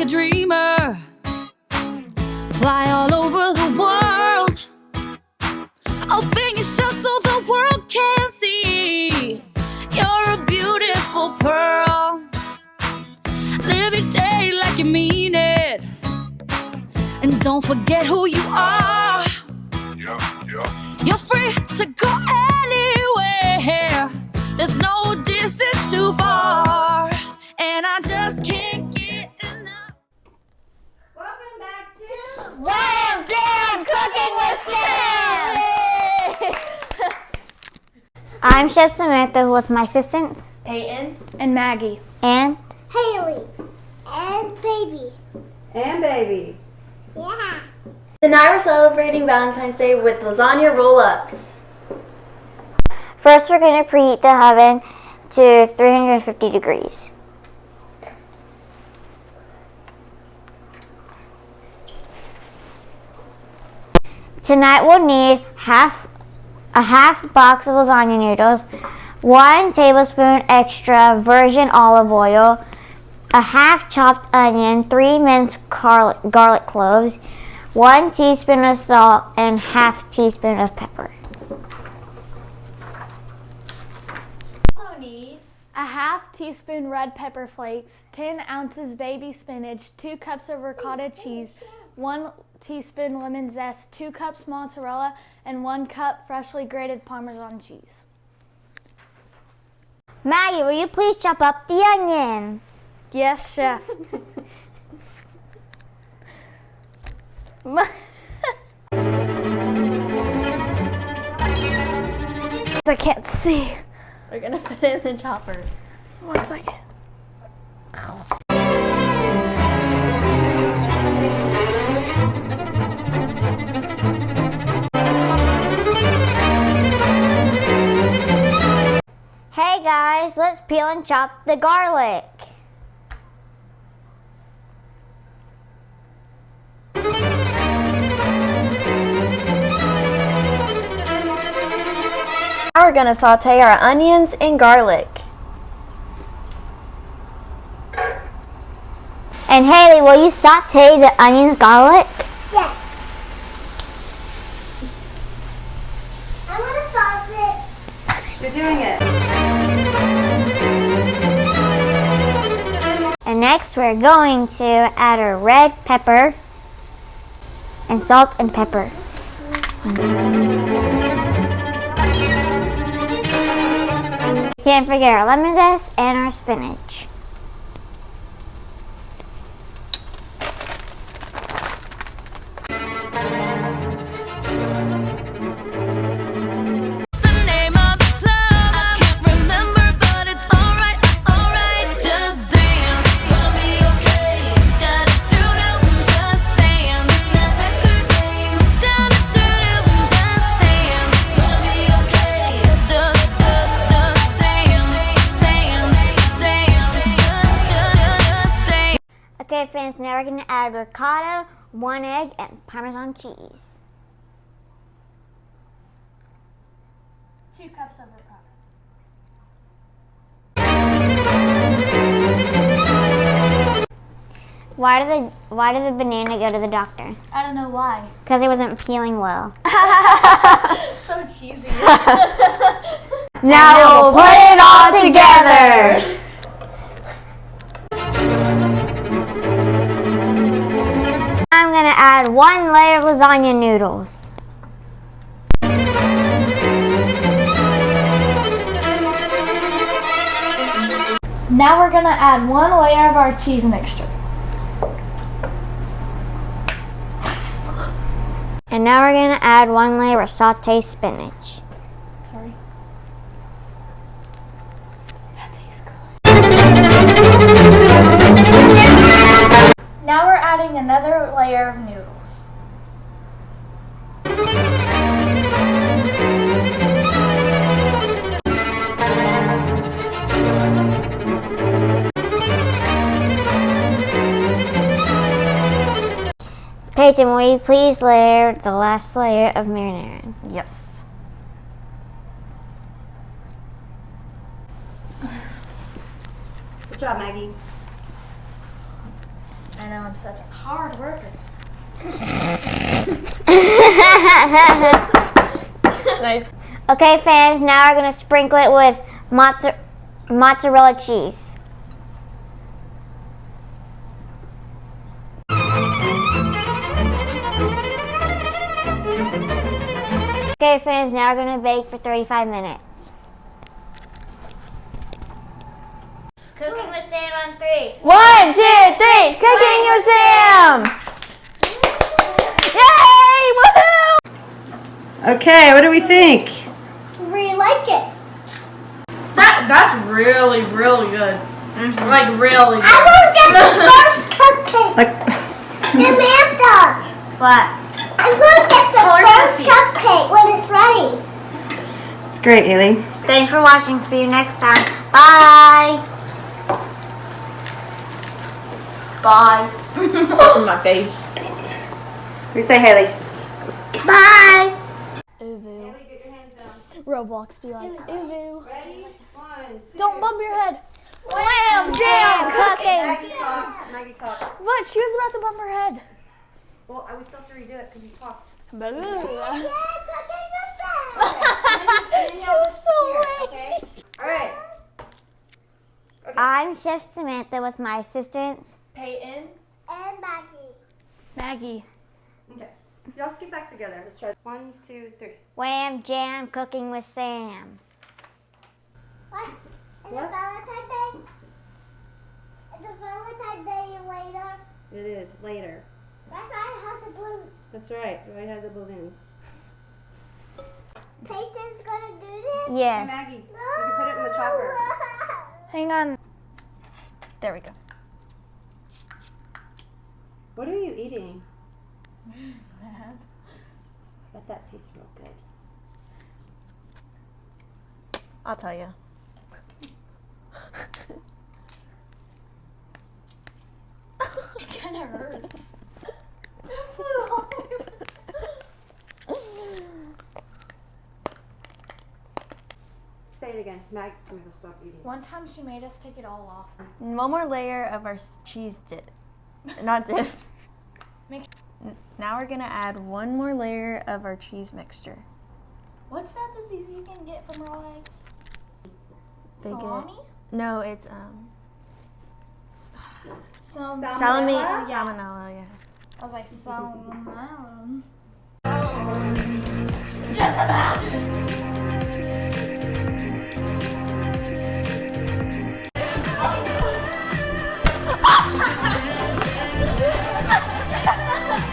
a dreamer. Fly all over the world. Open your shut so the world can see. You're a beautiful pearl. Live your day like you mean it. And don't forget who you are. You're free to go anywhere. There's no distance too far. And I just can't get enough. Welcome back to Wham Jam Cooking with Sam! I'm Chef Samantha with my assistants, Peyton and Maggie. and Haley and baby. and baby. Yeah. Tonight we're celebrating Valentine's Day with lasagna roll-ups. first we're going to preheat the oven to 350 degrees. Tonight we'll need a half box of lasagna noodles, 1 tablespoon extra virgin olive oil, a half chopped onion, 3 minced garlic cloves, 1 teaspoon of salt, and half teaspoon of pepper. Also need A half teaspoon red pepper flakes, 10 ounces baby spinach, 2 cups of ricotta cheese, 1 teaspoon lemon zest, 2 cups mozzarella, and 1 cup freshly grated Parmesan cheese. Maggie, will you please chop up the onion? Yes, Chef. I can't see. we're gonna put it in the chopper. 1 second. Hey guys, let's peel and chop the garlic. Now we're gonna saute our onions and garlic. And Haley, will you saute the onions, garlic? Yes. I'm gonna sauce it. You're doing it. And next we're going to add our red pepper and salt and pepper. Can't forget our lemon zest and our spinach. The name of the club, I can't remember, but it's alright, just dance. Gonna be okay. Da-da-do-do, just dance. That record name. Da-da-do-do, just dance. Gonna be okay. Just dance. Okay friends, now we're going to add ricotta, 1 egg, and Parmesan cheese. 2 cups of ricotta. Why did the banana go to the doctor? I don't know why. Because it wasn't peeling well. So cheesy. Now we'll put it all together. I'm going to add 1 layer of lasagna noodles. Now we're gonna add 1 layer of our cheese mixture. And now we're going to add 1 layer of sauteed spinach. Sorry. That tastes good. Now we're adding another layer of noodles. Peyton, will you please layer the last layer of marinara? Yes. Good job, Maggie. I know, I'm such a hard worker. Nice. Okay, fans, now we're going to sprinkle it with mozzarella cheese. Okay, fans, now we're going to bake for 35 minutes. Cooking with Sam on 3. 1, 2, 3. Cooking with Sam. Yay! Woohoo! Okay, what do we think? Really like it. That's really, really good. Like really I will get the first cupcake. Like, Amanda, What? I'm going to get the first cookie. cupcake when it's ready. it's great, Haley. Thanks for watching. See you next time. Bye. Bye. In my face. We say Haley. Bye. Uvu. Haley, get your hands down. Roblox be like, Uvu. Ready? 1, 2. Don't bump your head. Wham! Jam! Cooking! Maggie talks. Maggie talks. What? She was about to bump her head. Well, we still have to redo it because you talked. She was so late. Okay? All right. I'm Chef Samantha with my assistants. Peyton. And Maggie. Maggie. Okay. Y'all skip back together. Let's try 1, 2, 3. Wham! Jam! Cooking with Sam. What? Is What? it Valentine's Day? Is it Valentine's Day later? It is later. That's why I have the balloon. That's right. So I have the balloons. Peyton's gonna do this? Hey, Yes. Maggie, you can put it in the chopper. Hang on. There we go. What are you eating? Bet that tastes real good. I'll tell you. It kind of hurts. Say it again. Maggie, I'm gonna stop eating. One time she made us take it all off. One more layer of our cheese dip. Not dip. Mix- Now we're gonna add one more layer of our cheese mixture. What's that disease you can get from raw eggs? They get- Salami? No, it's Salami. salmonella. Yeah. I was like, salmon.